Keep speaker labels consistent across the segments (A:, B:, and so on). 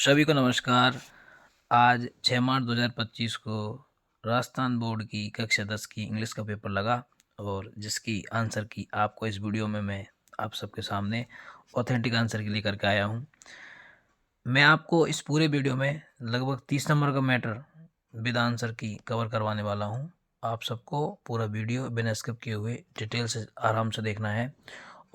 A: सभी को नमस्कार। आज 6 मार्च 2025 को राजस्थान बोर्ड की कक्षा 10 की इंग्लिश का पेपर लगा और जिसकी आंसर की आपको इस वीडियो में मैं आप सबके सामने ऑथेंटिक आंसर की लेकर के आया हूं। मैं आपको इस पूरे वीडियो में लगभग 30 नंबर का मैटर विद आंसर की कवर करवाने वाला हूं। आप सबको पूरा वीडियो बिना स्किप किए हुए डिटेल से आराम से देखना है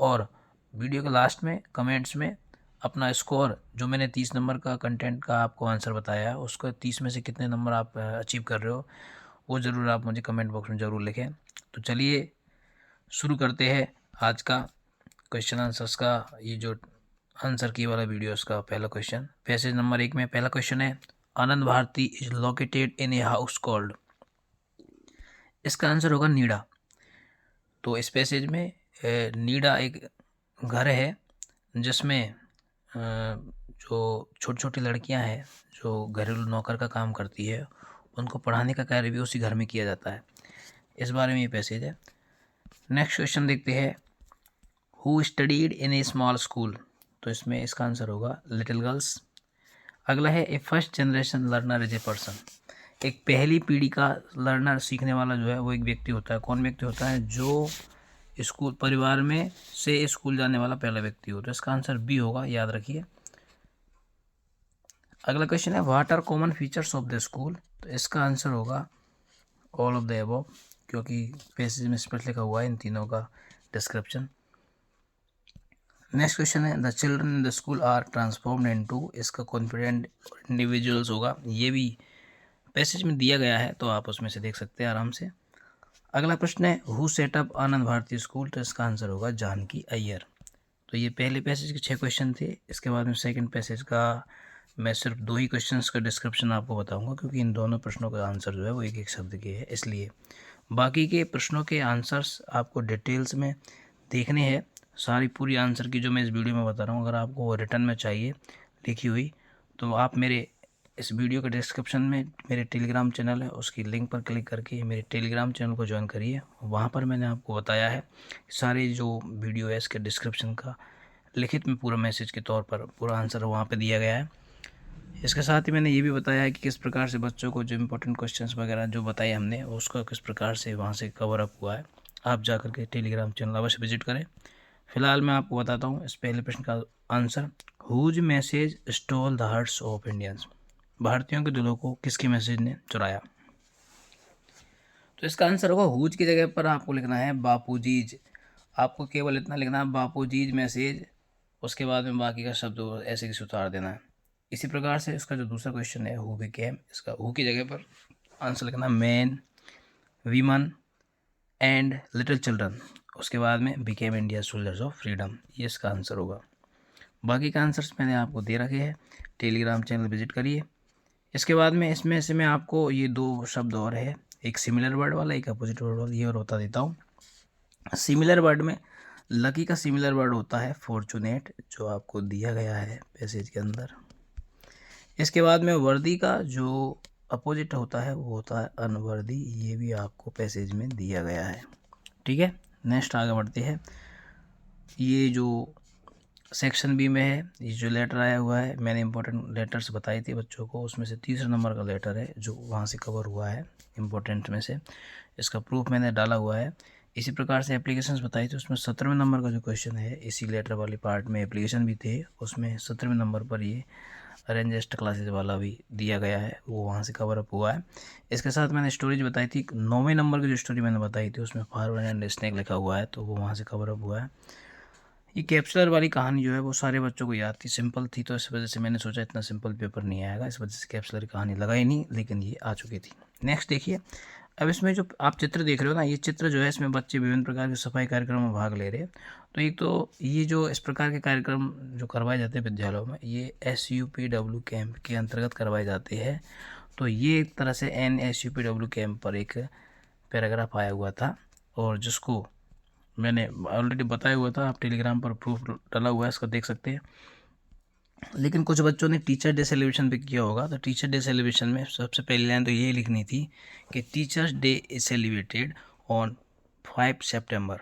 A: और वीडियो के लास्ट में कमेंट्स में अपना स्कोर, जो मैंने 30 नंबर का कंटेंट का आपको आंसर बताया है, उसको 30 में से कितने नंबर आप अचीव कर रहे हो वो ज़रूर आप मुझे कमेंट बॉक्स में ज़रूर लिखें। तो चलिए शुरू करते हैं आज का क्वेश्चन आंसर्स का ये जो आंसर की वाला वीडियो। इसका पहला क्वेश्चन पैसेज नंबर 1 में पहला क्वेश्चन है, Anand Bharti is located in a house called. इसका आंसर होगा नीडा। तो इस पैसेज में नीडा एक घर है जिसमें जो छोटी छोटी लड़कियां हैं जो घरेलू नौकर का काम करती है, उनको पढ़ाने का कार्य भी उसी घर में किया जाता है। इस बारे में ये पैसेज है। नेक्स्ट क्वेश्चन देखते हैं, who studied in a small school. तो इसमें इसका आंसर होगा लिटिल गर्ल्स। अगला है, a first generation learner is a person. एक पहली पीढ़ी का लर्नर सीखने वाला जो है वो एक व्यक्ति होता है। कौन व्यक्ति होता है? जो स्कूल परिवार में से स्कूल जाने वाला पहला व्यक्ति हो। तो इसका आंसर बी होगा, याद रखिए। अगला क्वेश्चन है, what are common features of the school. तो इसका आंसर होगा ऑल ऑफ द अबव, क्योंकि पैसेज में स्पेशल लिखा हुआ है इन तीनों का डिस्क्रिप्शन। नेक्स्ट क्वेश्चन है, the children in the school are transformed into. इसका कॉन्फिडेंट इंडिविजुअल्स होगा। ये भी पैसेज में दिया गया है तो आप उसमें से देख सकते हैं आराम से। अगला प्रश्न है, who set up Anand Bharati school. तो इसका आंसर होगा जानकी अय्यर। तो ये पहले पैसेज के 6 क्वेश्चन थे। इसके बाद में सेकंड पैसेज का मैं सिर्फ 2 ही क्वेश्चंस का डिस्क्रिप्शन आपको बताऊंगा, क्योंकि इन दोनों प्रश्नों का आंसर जो है वो एक एक शब्द के है, इसलिए बाकी के प्रश्नों के आंसर्स आपको डिटेल्स में देखने हैं। सारी पूरी आंसर की जो मैं इस वीडियो में बता रहा हूँ, अगर आपको रिटर्न में चाहिए लिखी हुई, तो आप मेरे इस वीडियो के डिस्क्रिप्शन में मेरे टेलीग्राम चैनल है, उसकी लिंक पर क्लिक करके मेरे टेलीग्राम चैनल को ज्वाइन करिए। वहाँ पर मैंने आपको बताया है सारे जो वीडियो है इसके डिस्क्रिप्शन का लिखित में पूरा मैसेज के तौर पर पूरा आंसर वहाँ पे दिया गया है। इसके साथ ही मैंने ये भी बताया है कि किस प्रकार से बच्चों को जो इम्पोर्टेंट क्वेश्चंस वगैरह जो बताए हमने उसका किस प्रकार से वहाँ से कवर अप हुआ है। आप जा कर के टेलीग्राम चैनल अवश्य विजिट करें। फिलहाल मैं आपको बताता हूँ इस पहले प्रश्न का answer, whose message stole the hearts of Indians. भारतीयों के दिलों को किसके मैसेज ने चुराया। तो इसका आंसर होगा, हुज की जगह पर आपको लिखना है बापूजीज। आपको केवल इतना लिखना है बापूजीज मैसेज, उसके बाद में बाकी का शब्द ऐसे किसी उतार देना है। इसी प्रकार से इसका जो दूसरा क्वेश्चन है, हु बिकेम, इसका हु की जगह पर आंसर लिखना man, women and little children, उसके बाद में became India soldiers of freedom. ये इसका आंसर होगा। बाकी का आंसर्स मैंने आपको दे रखे हैं, टेलीग्राम चैनल विजिट करिए। इसके बाद में इसमें से मैं आपको ये 2 शब्द और है, एक सिमिलर वर्ड वाला, एक अपोजिट वर्ड वाला, ये और बता देता हूँ। सिमिलर वर्ड में लकी का सिमिलर वर्ड होता है फॉर्चुनेट, जो आपको दिया गया है पैसेज के अंदर। इसके बाद में वर्दी का जो अपोजिट होता है वो होता है अनवर्दी, ये भी आपको पैसेज में दिया गया है। ठीक है, नेक्स्ट आगे बढ़ते हैं। ये जो सेक्शन बी में है, ये जो लेटर आया हुआ है, मैंने इंपॉर्टेंट लेटर्स बताई थी बच्चों को, उसमें से तीसरे नंबर का लेटर है जो वहाँ से कवर हुआ है इंपॉर्टेंट में से। इसका प्रूफ मैंने डाला हुआ है। इसी प्रकार से एप्लीकेशंस बताई थी, उसमें 17वें नंबर का जो क्वेश्चन है, इसी लेटर वाली पार्ट में एप्लीकेशन भी थे, उसमें 17वें नंबर पर ये अरेंजेस्ट क्लासेज वाला भी दिया गया है, वो वहाँ से कवर अप हुआ है। इसके साथ मैंने स्टोरीज बताई थी, 9वें नंबर की जो स्टोरी मैंने बताई थी उसमें फारवर्ड एंड स्नेक लिखा हुआ है, तो वो वहाँ से कवर अप हुआ है। ये कैप्सूलर वाली कहानी जो है वो सारे बच्चों को याद थी, सिंपल थी, तो इस वजह से मैंने सोचा इतना सिंपल पेपर नहीं आएगा, इस वजह से कैप्सूलर की कहानी लगाई नहीं, लेकिन ये आ चुकी थी। नेक्स्ट देखिए, अब इसमें जो आप चित्र देख रहे हो ना, ये चित्र जो है इसमें बच्चे विभिन्न प्रकार के सफाई कार्यक्रम में भाग ले रहे हैं। तो एक तो ये जो इस प्रकार के कार्यक्रम जो करवाए जाते हैं विद्यालयों में, ये SUPW कैंप के अंतर्गत करवाए जाते हैं। तो ये एक तरह से NSUPW कैंप पर एक पैराग्राफ आया हुआ था, और जिसको मैंने ऑलरेडी बताया हुआ था, आप टेलीग्राम पर प्रूफ डाला हुआ है, इसका देख सकते हैं। लेकिन कुछ बच्चों ने टीचर डे सेलिब्रेशन पे किया होगा, तो टीचर डे सेलिब्रेशन में सबसे पहली लाइन तो ये लिखनी थी कि teachers day is celebrated on 5 सितंबर।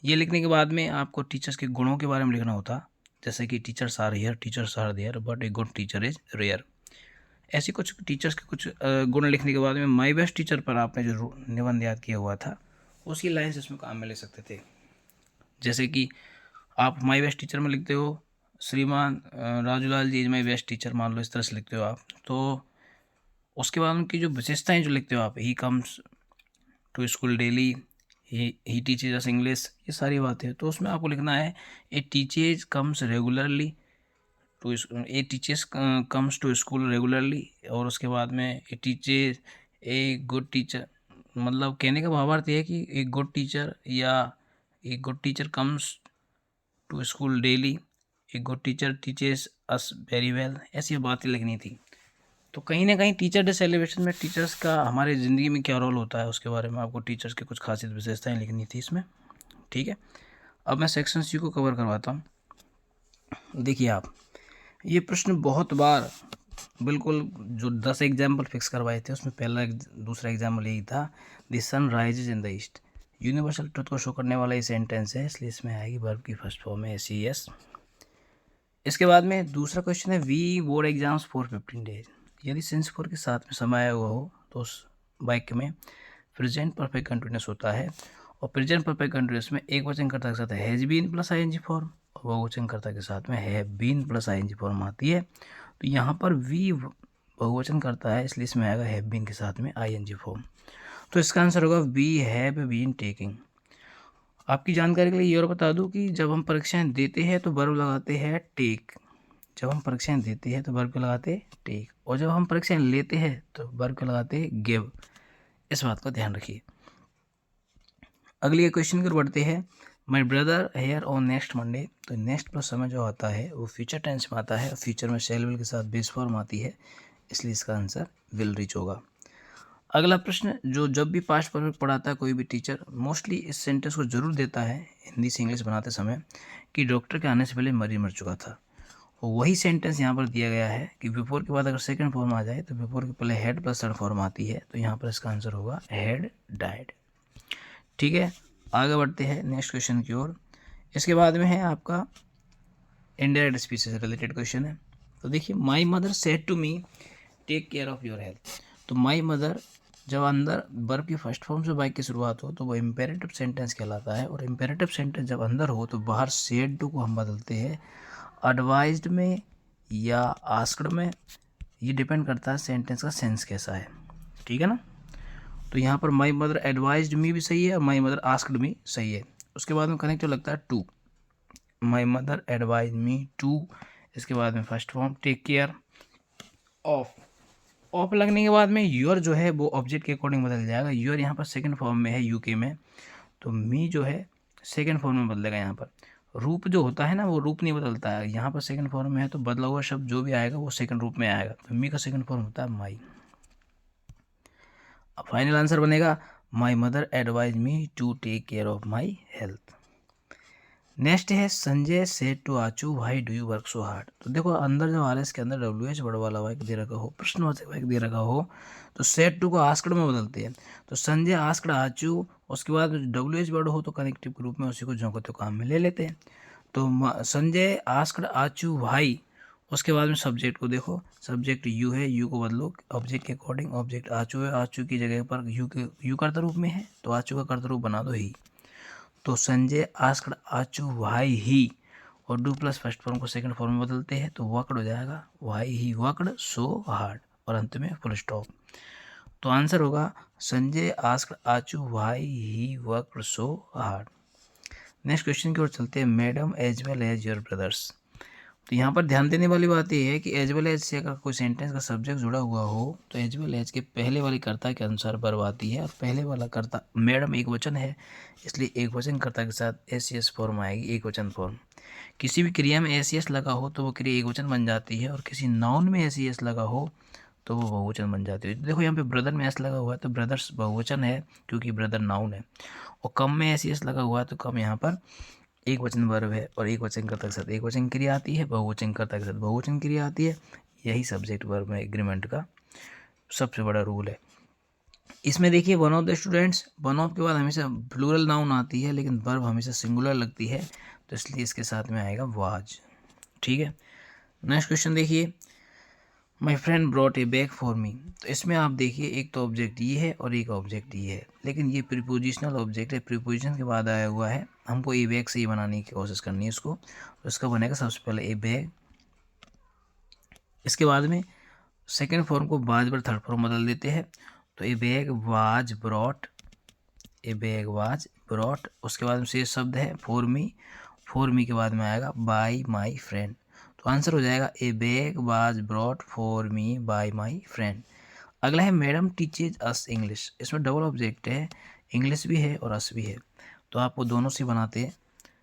A: ये लिखने के बाद में आपको टीचर्स के गुणों के बारे में लिखना होता, जैसे कि teachers are here, teachers are there, but a good teacher is rare. ऐसी कुछ टीचर्स के कुछ गुण लिखने के बाद में माई बेस्ट टीचर पर आपने जो निबंध याद किया हुआ था उसकी लाइन्स इसमें काम में ले सकते थे। जैसे कि आप माई बेस्ट टीचर में लिखते हो श्रीमान राजूलाल जी इज माई बेस्ट टीचर, मान लो इस तरह से लिखते हो आप, तो उसके बाद उनकी जो विशेषताएं जो लिखते हो आप, he comes to school daily, he teaches us English, ये सारी बातें, तो उसमें आपको लिखना है a teaches comes regularly to, a teachers comes to school regularly, और उसके बाद में a teaches a good teacher, मतलब कहने का भावार्थ ये है कि एक गुड टीचर या एक good teacher comes to school daily, एक good teacher teaches us very well, ऐसी बातें लिखनी थी। तो कहीं ना कहीं टीचर डे सेलिब्रेशन में टीचर्स का हमारी ज़िंदगी में क्या रोल होता है उसके बारे में आपको टीचर्स की कुछ खासियत विशेषताएं लिखनी थी इसमें। ठीक है, अब मैं सेक्शन सी को कवर करवाता हूँ। देखिए आप, ये प्रश्न बहुत बार बिल्कुल जो 10 एग्जाम्पल फिक्स करवाए थे उसमें पहला दूसरा एग्जाम्पल यही था, the sun rises in the east. Universal truth को शो करने वाला ये सेंटेंस है, इसलिए इसमें आएगी वर्ब की फर्स्ट फॉर्म है SES। इसके बाद में दूसरा क्वेश्चन है, we board exams for 15 days. यदि सिंस फॉर के साथ में समय आया हुआ हो तो उस वाक्य में प्रेजेंट परफेक्ट कंटिन्यूअस होता है, और प्रेजेंट परफेक्ट कंटिन्यूअस में एक वचनकर्ता के साथ has been plus ING form और बहुवचनकर्ता के साथ में have been plus ING form आती है। तो यहाँ पर वी बहुवचनकर्ता है, इसलिए इसमें आएगा हैव बीन के साथ में ING फॉर्म। तो इसका आंसर होगा वी हैव बीन टेकिंग। आपकी जानकारी के लिए ये और बता दूं कि जब हम परीक्षाएं देते हैं तो वर्ब लगाते हैं टेक, जब हम परीक्षाएं देते हैं तो वर्ब को लगाते हैं टेक, और जब हम परीक्षाएं लेते हैं तो वर्ब को लगाते हैं गिव। इस बात का ध्यान रखिए। अगली क्वेश्चन की ओर बढ़ते हैं, my brother here on next Monday. तो नेक्स्ट प्लस समय जो आता है वो फ्यूचर टेंस में आता है, फ्यूचर में शैल विल के साथ बेस फॉर्म आती है, इसलिए इसका आंसर विल रीच होगा। अगला प्रश्न, जो जब भी पास्ट परफेक्ट पढ़ाता है कोई भी टीचर, मोस्टली इस सेंटेंस को जरूर देता है हिंदी से इंग्लिश बनाते समय कि डॉक्टर के आने से पहले मरीज मर चुका था। और वही सेंटेंस यहाँ पर दिया गया है कि बिफोर के बाद अगर सेकंड फॉर्म आ जाए तो बिफोर के पहले हेड प्लस थर्ड फॉर्म आती है, तो यहाँ पर इसका आंसर होगा हैड डाइड। ठीक है, आगे बढ़ते हैं नेक्स्ट क्वेश्चन की ओर। इसके बाद में है आपका इनडायरेक्ट स्पीच से रिलेटेड क्वेश्चन है। तो देखिए, my mother said to me take care of your health. तो माई मदर जब अंदर वर्ब की फर्स्ट फॉर्म से वाक्य की शुरुआत हो तो वो इम्पेरेटिव सेंटेंस कहलाता है, और इम्पेरेटिव सेंटेंस जब अंदर हो तो बाहर सेड टू को हम बदलते हैं एडवाइज्ड में या आस्क्ड में, ये डिपेंड करता है सेंटेंस का सेंस कैसा है। ठीक है ना, तो यहाँ पर माई मदर एडवाइज्ड मी भी सही है और माई मदर आस्क्ड मी सही है। उसके बाद में कनेक्ट लगता है to, my mother advise me to, इसके बाद में first form take care of, of लगने के बाद में योर जो है वो ऑब्जेक्ट के अकॉर्डिंग बदल जाएगा। योर यहाँ पर सेकंड फॉर्म में है यूके में, तो मी जो है सेकंड फॉर्म में बदलेगा। यहाँ पर रूप जो होता है ना वो रूप नहीं बदलता है, यहाँ पर सेकंड फॉर्म में है तो बदला हुआ शब्द जो भी आएगा वो सेकंड रूप में आएगा। तो मी का सेकंड फॉर्म होता है माई। अब फाइनल आंसर बनेगा my mother advise me to take care of my health. Next है, Sanjay said to Achu why do you work so hard. तो देखो, अंदर जब RS के अंदर WH वर्ड वाला वाक्य दे रखा हो, प्रश्नवाचक वाक्य दे रखा हो, तो सेड टू को आस्क्ड में बदलते हैं। तो संजय आस्क्ड आचू, उसके बाद WH वर्ड हो तो कनेक्टिव के रूप में उसी को जो तो काम में ले लेते हैं। तो संजय आस्क्ड आचू व्हाई, उसके बाद में सब्जेक्ट को देखो, सब्जेक्ट यू है, यू को बदलो ऑब्जेक्ट के अकॉर्डिंग, ऑब्जेक्ट आचू है, आचू की जगह पर यू कर्ता रूप में है तो आचू का कर्ता रूप बना दो ही। तो Sanjay asked Achu why he, और डू प्लस फर्स्ट फॉर्म को सेकंड फॉर्म में बदलते हैं तो वर्कड हो जाएगा why he worked so hard, और अंत में फुल स्टॉप। तो आंसर होगा Sanjay asked Achu why he worked so hard. Next question की ओर चलते हैं, madam as well as your brothers. तो यहाँ पर ध्यान देने वाली बात यह है कि एज वेल एज से अगर कोई सेंटेंस का सब्जेक्ट जुड़ा हुआ हो तो एज वेल एज के पहले वाली कर्ता के अनुसार वर्ब आती है, और पहले वाला कर्ता मैडम एक वचन है, इसलिए एक वचन कर्ता के साथ SES फॉर्म आएगी, एक वचन फॉर्म। किसी भी क्रिया में SES लगा हो तो वो क्रिया एक वचन बन जाती है, और किसी नाउन में SES लगा हो तो वो बहुवचन बन जाती है। देखो यहाँ पे ब्रदर में S लगा हुआ है तो ब्रदर्स बहुवचन है क्योंकि ब्रदर नाउन है, और कम में SES लगा हुआ है तो कम यहाँ पर एक वचन वर्ब है, और एक वचन कर्ता के साथ एक वचन क्रिया आती है, बहुवचन कर्ता के साथ बहुवचन क्रिया आती है। यही सब्जेक्ट वर्ब में एग्रीमेंट का सबसे बड़ा रूल है। इसमें देखिए, one of the students, one of के बाद हमेशा प्लूरल नाउन आती है लेकिन वर्ब हमेशा सिंगुलर लगती है, तो इसलिए इसके साथ में आएगा वाज। ठीक है। नेक्स्ट क्वेश्चन देखिए, my friend brought a bag for me. तो इसमें आप देखिए एक तो ऑब्जेक्ट ये है और एक ऑब्जेक्ट ये है, लेकिन ये प्रीपोजिशनल ऑब्जेक्ट है, प्रीपोजिशन के बाद आया हुआ है। हमको ए बैग से ही बनाने की कोशिश करनी है इसको। तो इसका बनेगा सबसे पहले ए बैग, इसके बाद में सेकेंड फॉर्म को बाद पर थर्ड फॉर्म बदल देते हैं। तो ए bag was brought, A bag was brought, उसके बाद में शेष शब्द है फॉर मी, फॉर मी के बाद में आएगा बाय माई फ्रेंड। तो आंसर हो जाएगा ए bag was brought for me bye my friend. अगला है मैडम टीचेज अस इंग्लिश। इसमें डबल ऑब्जेक्ट है, इंग्लिश भी है और अस भी है, तो आपको दोनों से बनाते हैं।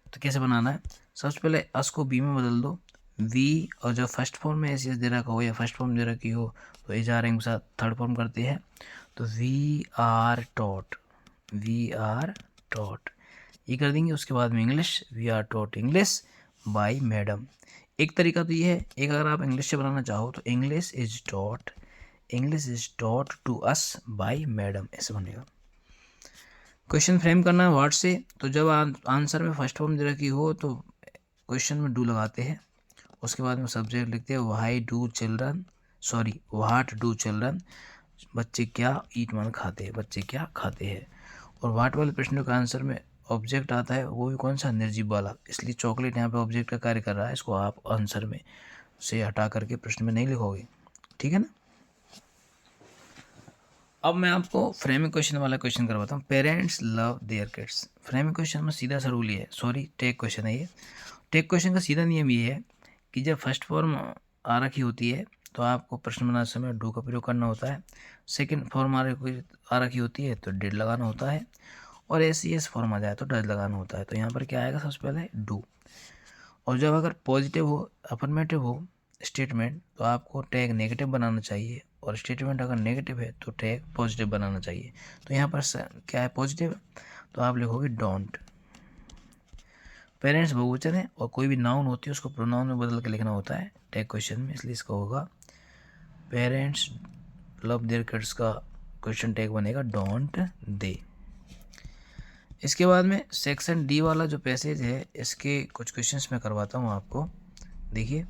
A: तो कैसे बनाना है, सबसे पहले अस को बी में बदल दो, वी, और जब फर्स्ट फॉर्म में एस दे रखा हो या फर्स्ट फॉर्म दे रखी हो तो एज आर के साथ थर्ड फॉर्म करते हैं। तो we are taught, we are taught ये कर देंगे। उसके बाद में English, we are taught English by madam. एक तरीका तो ये है, एक अगर आप इंग्लिश से बनाना चाहो तो English is taught to us by madam, ऐसे बनेगा। क्वेश्चन फ्रेम करना है वर्ड से, तो जब आंसर में फर्स्ट फॉर्म दे रखी हो तो क्वेश्चन में डू लगाते हैं। उसके बाद में सब्जेक्ट लिखते हैं व्हाट डू चिल्ड्रन, बच्चे क्या ईट मान खाते हैं, बच्चे क्या खाते हैं। और व्हाट वाले प्रश्नों का आंसर में ऑब्जेक्ट आता है, वो भी कौन सा, निर्जीव वाला, इसलिए चॉकलेट यहाँ पे ऑब्जेक्ट का कार्य कर रहा है। इसको आप आंसर में से हटा करके प्रश्न में नहीं लिखोगे, ठीक है ना। अब मैं आपको फ्रेमिंग क्वेश्चन वाला क्वेश्चन करवाता हूँ। Parents love their kids. Framing question में सीधा सा रूल ये है, सॉरी टेक क्वेश्चन है ये। टेक क्वेश्चन का सीधा नियम ये है कि जब फर्स्ट फॉर्म आ रखी होती है तो आपको प्रश्न बनाते समय डू का प्रयोग करना होता है। सेकंड फॉर्म आ रखी होती है तो डिड लगाना होता है, और एस फॉर्म आ जाए तो डज लगाना होता है। तो यहाँ पर क्या आएगा, सबसे पहले डू। और जब अगर पॉजिटिव हो, अफर्मेटिव हो स्टेटमेंट, तो आपको टैग नेगेटिव बनाना चाहिए, और स्टेटमेंट अगर नेगेटिव है तो टैग पॉजिटिव बनाना चाहिए। तो यहाँ पर क्या है, पॉजिटिव, तो आप लिखोगे डोंट। पेरेंट्स बहुवचन है और कोई भी नाउन होती है उसको प्रोनाउन में बदल के लिखना होता है टैग क्वेश्चन में, इसलिए इसका होगा पेरेंट्स लव देयर किड्स का क्वेश्चन टैग बनेगा डोंट दे। इसके बाद में सेक्शन डी वाला जो पैसेज है इसके कुछ क्वेश्चंस मैं करवाता हूँ आपको। देखिए,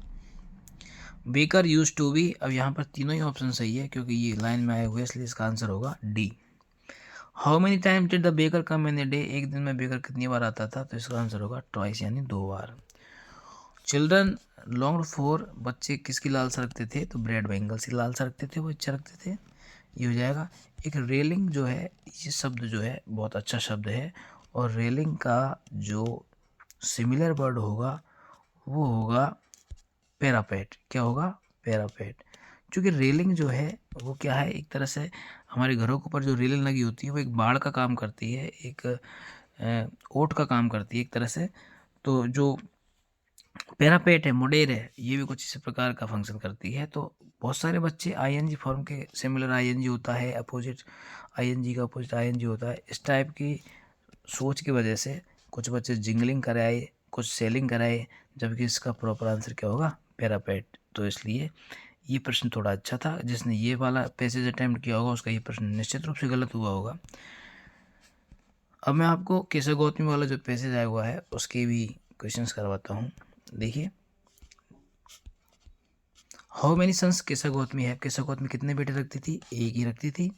A: बेकर यूज टू बी, अब यहाँ पर तीनों ही ऑप्शन सही है क्योंकि ये लाइन में आए हुए, इसलिए इसका आंसर होगा D. How many time did the baker come in a day, एक दिन में बेकर कितनी बार आता था, तो इसका आंसर होगा ट्वाइस, यानी 2 बार। चिल्ड्रन लॉन्ग फॉर, बच्चे किसकी लालसा रखते थे, तो ब्रेड बेंगल्स की लालसा रखते थे, वो इच्छा रखते थे, ये हो जाएगा। एक रेलिंग जो है, ये शब्द जो है बहुत अच्छा शब्द है, और रेलिंग का जो सिमिलर वर्ड होगा वो होगा पैरापेट। क्या होगा, पैरापेट। क्योंकि रेलिंग जो है वो क्या है, एक तरह से हमारे घरों के ऊपर जो रेलिंग लगी होती है वो एक बाड़ का काम करती है, एक ओट का काम करती है एक तरह से। तो जो पैरापेट है, मुडेर है, ये भी कुछ इसी प्रकार का फंक्शन करती है। तो बहुत सारे बच्चे आईएनजी फॉर्म के, सिमिलर आईएनजी होता है, अपोजिट आईएनजी का अपोजिट आईएनजी होता है, इस टाइप की सोच की वजह से कुछ बच्चे जिंगलिंग कराए, कुछ सेलिंग कराए, जबकि इसका प्रॉपर आंसर क्या होगा, पैरापेट। तो इसलिए ये प्रश्न थोड़ा अच्छा था, जिसने ये वाला पैसेज अटैम्प्ट किया होगा उसका ये प्रश्न निश्चित रूप से गलत हुआ होगा। अब मैं आपको केशव गौतमी वाला जो पैसेज आया हुआ है उसके भी क्वेश्चंस करवाता हूँ। देखिए, how many sons Keshav Gautami है, केशव गौतमी कितने बेटे रखती थी, एक ही रखती थी।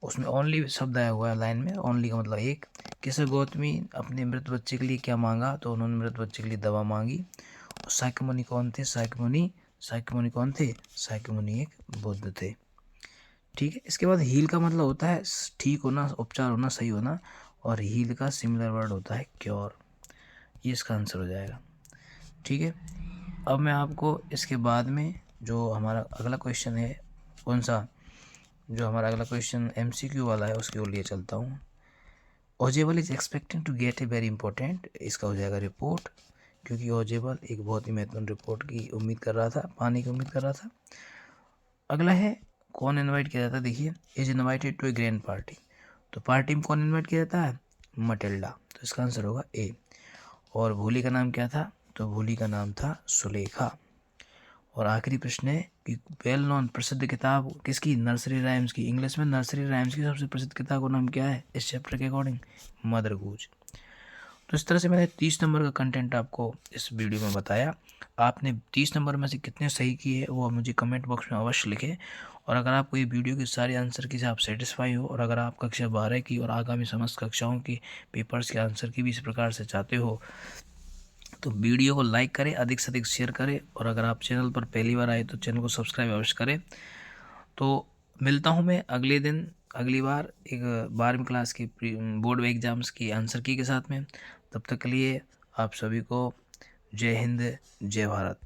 A: उसमें ओनली शब्द आया हुआ है लाइन में, ओनली का मतलब एक। केशव गौतमी अपने मृत बच्चे के लिए क्या मांगा, तो उन्होंने मृत बच्चे के लिए दवा मांगी। और शाक्य मुनि कौन थे, शाक्य मुनि कौन थे, शाक्य मुनि एक बुद्ध थे। ठीक है। इसके बाद हील का मतलब होता है ठीक होना, उपचार होना, सही होना, और हील का सिमिलर वर्ड होता है क्योर। ये इसका आंसर हो जाएगा। ठीक है। अब मैं आपको इसके बाद में जो हमारा अगला क्वेश्चन है, कौन सा, जो हमारा अगला क्वेश्चन एमसीक्यू वाला है उसके लिए चलता हूँ। ओजेबल is expecting to get a very important, इसका हो जाएगा रिपोर्ट, क्योंकि ओजेबल एक बहुत ही महत्वपूर्ण रिपोर्ट की उम्मीद कर रहा था, पाने की उम्मीद कर रहा था। अगला है कौन इनवाइट किया जाता है। देखिए, is invited to a grand party, तो पार्टी में कौन इनवाइट किया जाता है, मटिल्डा, तो इसका आंसर होगा ए। और भोली का नाम क्या था, तो भोली का नाम था सुलेखा। और आखिरी प्रश्न है कि वेल नॉन प्रसिद्ध किताब किसकी, नर्सरी राइम्स की। इंग्लिश में नर्सरी राइम्स की सबसे प्रसिद्ध किताब का नाम क्या है इस चैप्टर के अकॉर्डिंग, मदर गूज। तो इस तरह से मैंने 30 नंबर का कंटेंट आपको इस वीडियो में बताया। आपने 30 नंबर में से कितने सही किए वो मुझे कमेंट बॉक्स में अवश्य लिखें। और अगर आपको ये वीडियो के सारे आंसर की से आप सेटिस्फाई हो, और अगर आप कक्षा 12 की और आगामी समस्त कक्षाओं की पेपर्स के आंसर की भी इस प्रकार से चाहते हो, तो वीडियो को लाइक करें, अधिक से अधिक शेयर करें, और अगर आप चैनल पर पहली बार आए तो चैनल को सब्सक्राइब अवश्य करें। तो मिलता हूँ मैं अगले दिन, अगली बार एक 12वीं क्लास की बोर्ड एग्जाम्स की आंसर की के साथ में। तब तक के लिए आप सभी को जय हिंद, जय भारत।